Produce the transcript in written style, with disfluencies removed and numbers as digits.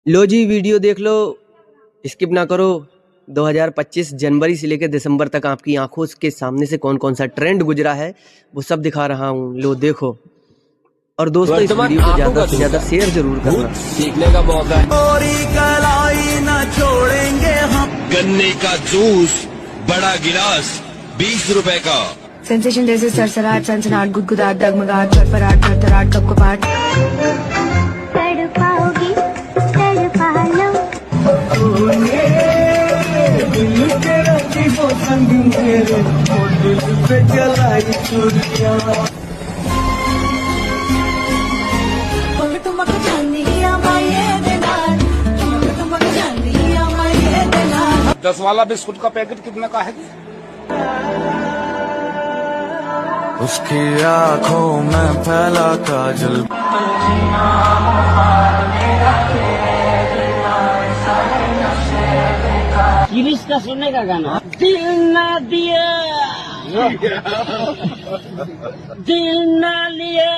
लो जी, video देख लो, skip ना करो। 2025 जनवरी से लेकर दिसंबर तक आपकी आंखों के सामने से कौन कौन सा ट्रेंड गुजरा है वो सब दिखा रहा हूँ। लो देखो, और दोस्तों इस वीडियो को ज्यादा से ज्यादा शेयर जरूर करना। सीखने का मौका है। और कलाई न छोड़ेंगे हम। गन्ने का जूस बड़ा गिलास 20 रुपए का। सेंसेशन जैसे सरसराहट, सनसनाहट, गुदगुदाहट, डगमगाहट, फरफराहट, थरथराहट, कपकपाहट। तड़पाओगी तड़पा लो। दिल के रखी वो संग मेरे, वो दिल पे जलाई चुरिया। दस वाला बिस्कुट का पैकेट कितने का है? उसकी आंखों में फैला काजल। गिरीश का सुनने का गाना। दिल ना दिया दिल ना लिया।